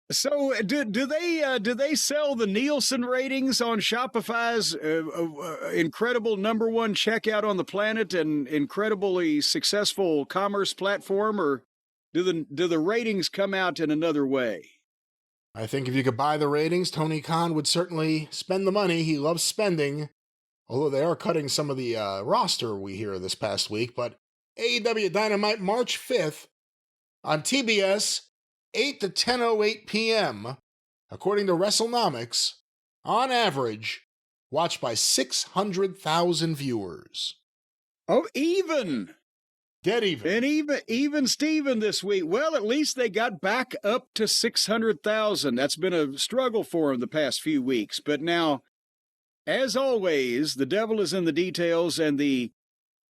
So do they sell the Nielsen ratings on Shopify's incredible number one checkout on the planet and incredibly successful commerce platform, or do the ratings come out in another way? I think if you could buy the ratings, Tony Khan would certainly spend the money. He loves spending, although they are cutting some of the roster we hear this past week. But AEW Dynamite March 5th on TBS, 8 to 10:08 p.m., according to WrestleNomics, on average, watched by 600,000 viewers. Oh, even. Dead even. And even Steven this week. Well, at least they got back up to 600,000. That's been a struggle for them the past few weeks. But now, as always, the devil is in the details, and the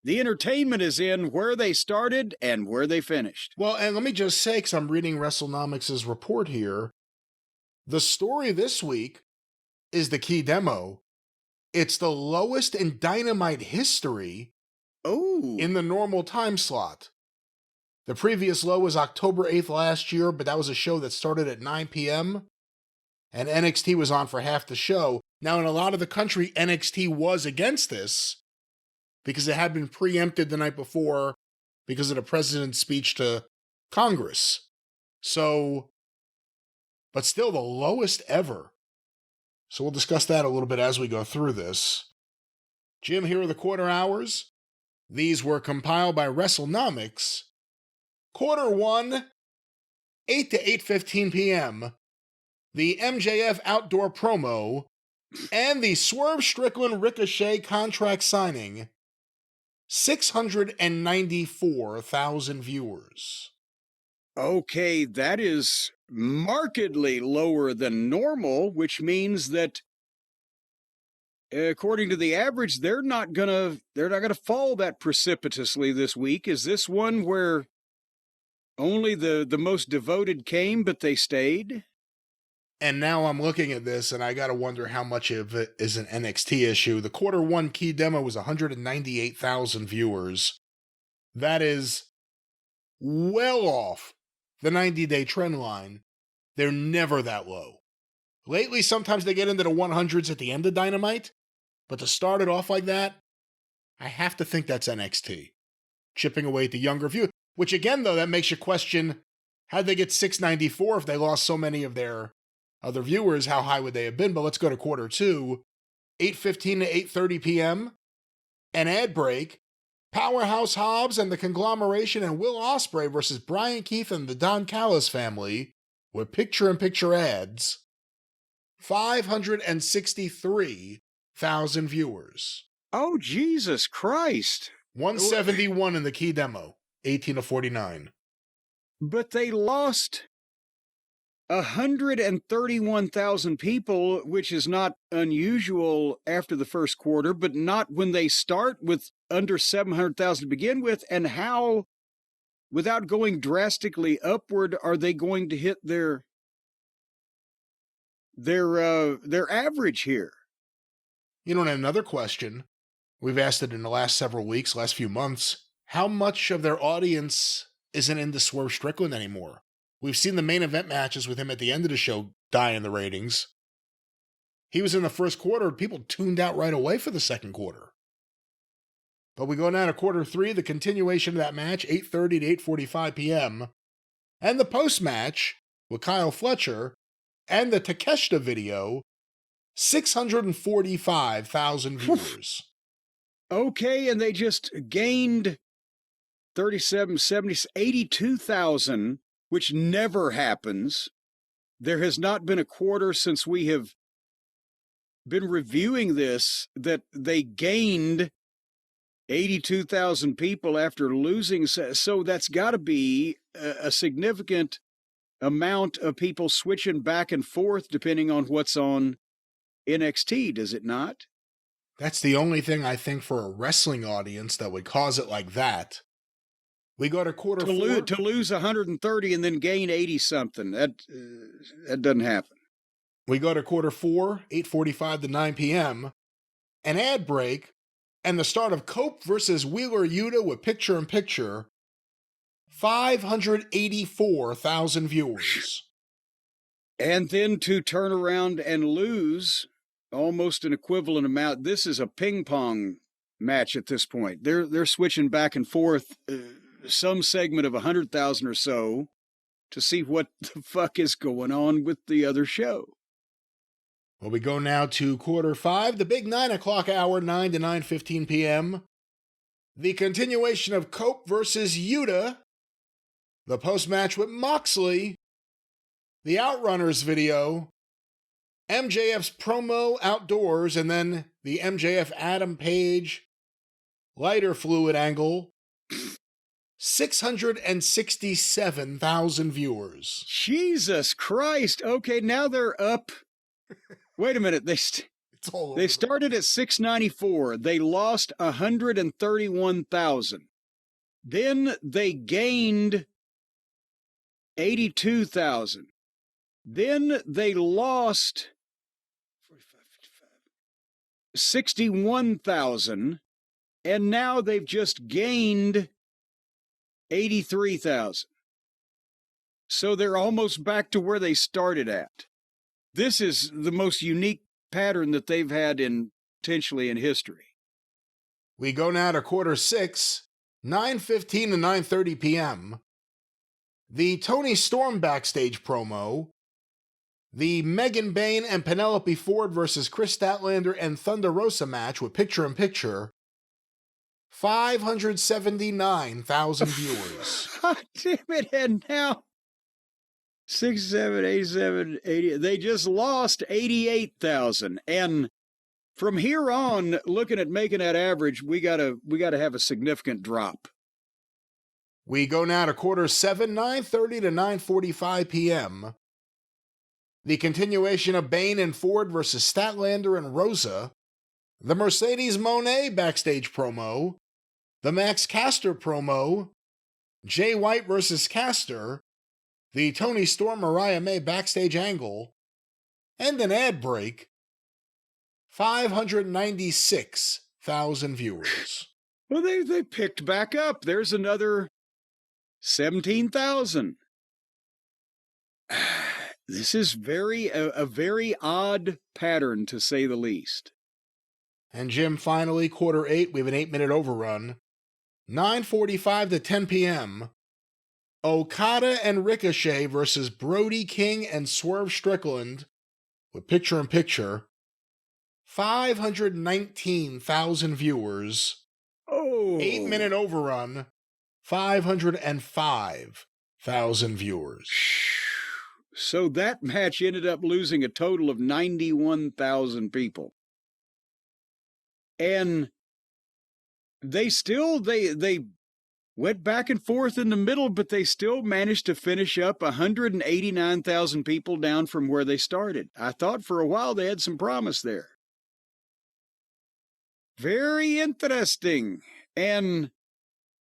entertainment is in where they started and where they finished. Well, and let me just say, because I'm reading WrestleNomics' report here, the story this week is the key demo. It's the lowest in Dynamite history in the normal time slot. The previous low was October 8th last year, but that was a show that started at 9 p.m., and NXT was on for half the show. Now, in a lot of the country, NXT was against this because it had been preempted the night before because of the president's speech to Congress. So, but still the lowest ever. So we'll discuss that a little bit as we go through this. Jim, here are the quarter hours. These were compiled by WrestleNomics. Quarter 1, 8 to 8:15 p.m., the MJF outdoor promo, and the Swerve Strickland Ricochet contract signing, 694,000 viewers. Okay, that is markedly lower than normal, which means that according to the average, they're not gonna fall that precipitously this week. Is this one where only the most devoted came, but they stayed? And now I'm looking at this, and I gotta wonder how much of it is an NXT issue. The quarter 1 key demo was 198,000 viewers. That is well off the 90-day trend line. They're never that low. Lately, sometimes they get into the 100s at the end of Dynamite, but to start it off like that, I have to think that's NXT. Chipping away at the younger view, which again, though, that makes you question, how'd they get 694 if they lost so many of their other viewers? How high would they have been? But let's go to quarter 2, 8:15 to 8:30 p.m., an ad break, Powerhouse Hobbs and the Conglomeration and Will Ospreay versus Brian Keith and the Don Callis family with picture-in-picture ads, 563,000 viewers. Oh, Jesus Christ. 171 in the key demo, 18 to 49. But they lost 131,000 people, which is not unusual after the first quarter, but not when they start with under 700,000 to begin with. And how, without going drastically upward, are they going to hit their average here? You know, and another question, we've asked it in the last several weeks, last few months, how much of their audience isn't into Swerve Strickland anymore? We've seen the main event matches with him at the end of the show die in the ratings. He was in the first quarter, people tuned out right away for the second quarter. But we go now to quarter 3, the continuation of that match, 8:30 to 8:45 p.m., and the post-match with Kyle Fletcher and the Takeshita video, 645,000 viewers. Okay, and they just gained 37, 70, 82,000, which never happens. There has not been a quarter since we have been reviewing this that they gained 82,000 people after losing. So that's got to be a significant amount of people switching back and forth depending on what's on NXT, does it not? That's the only thing I think for a wrestling audience that would cause it like that. We go to quarter 4. To lose 130 and then gain 80-something. That doesn't happen. We go to quarter 4, 8:45 to 9 p.m., an ad break, and the start of Cope versus Wheeler Yuta with picture-in-picture, 584,000 viewers. And then to turn around and lose almost an equivalent amount. This is a ping pong match at this point. They're switching back and forth some segment of 100,000 or so to see what the fuck is going on with the other show. Well, we go now to quarter 5, the big 9 o'clock hour, 9 to 9:15 p.m. The continuation of Cope versus Yuta, the post-match with Moxley, the Outrunners video, MJF's promo outdoors, and then the MJF Adam Page lighter fluid angle. 667,000 viewers. Jesus Christ. Okay, now they're up. Wait a minute. They started at 694. They lost 131,000. Then they gained 82,000. Then they lost 61,000, and now they've just gained 83,000. So they're almost back to where they started at. This is the most unique pattern that they've had potentially in history. We go now to quarter 6, 9:15 to 9:30 p.m. The Tony Storm backstage promo, the Megan Bayne and Penelope Ford versus Chris Statlander and Thunder Rosa match with picture-in-picture, 579,000 viewers. God damn it, and now 6, 7, 8, 7, 80. They just lost 88,000. And from here on, looking at making that average, we gotta have a significant drop. We go now to quarter 7, 9:30 to 9:45 p.m. The continuation of Bayne and Ford versus Statlander and Rosa, the Mercedes Moné backstage promo, the Max Caster promo, Jay White versus Caster, the Tony Storm Mariah May backstage angle, and an ad break. 596,000 viewers. Well, they picked back up. There's another 17,000. This is a very odd pattern, to say the least. And Jim, finally, quarter 8, we have an 8-minute overrun. 9:45 to 10 p.m. Okada and Ricochet versus Brody King and Swerve Strickland with picture-in-picture. 519,000 viewers. Oh. 8-minute overrun. 505,000 viewers. So that match ended up losing a total of 91,000 people. And they went back and forth in the middle, but they still managed to finish up 189,000 people down from where they started. I thought for a while they had some promise there. Very interesting. And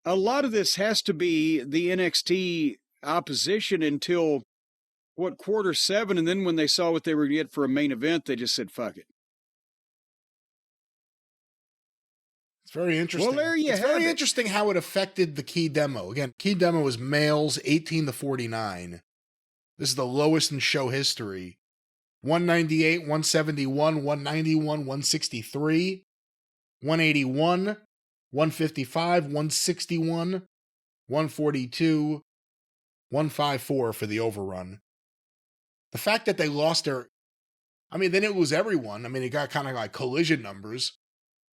a lot of this has to be the NXT opposition until, quarter 7, and then when they saw what they were going to get for a main event, they just said, fuck it. It's very interesting. Well, there you have it. It's very interesting how it affected the key demo. Again, key demo was males 18 to 49. This is the lowest in show history. 198, 171, 191, 163, 181, 155, 161, 142, 154 for the overrun. The fact that they lost they didn't lose everyone. It got kind of like collision numbers,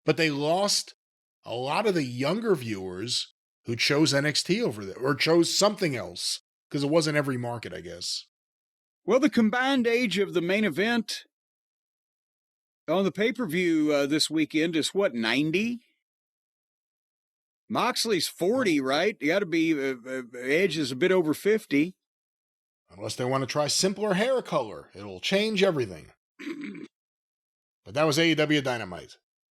but they lost a lot of the younger viewers who chose NXT over there, or chose something else, because it wasn't every market, I guess. Well, the combined age of the main event on the pay-per-view this weekend is 90? Moxley's 40, right? You got to be, Edge is a bit over 50. Unless they want to try simpler hair color. It'll change everything. But that was AEW Dynamite.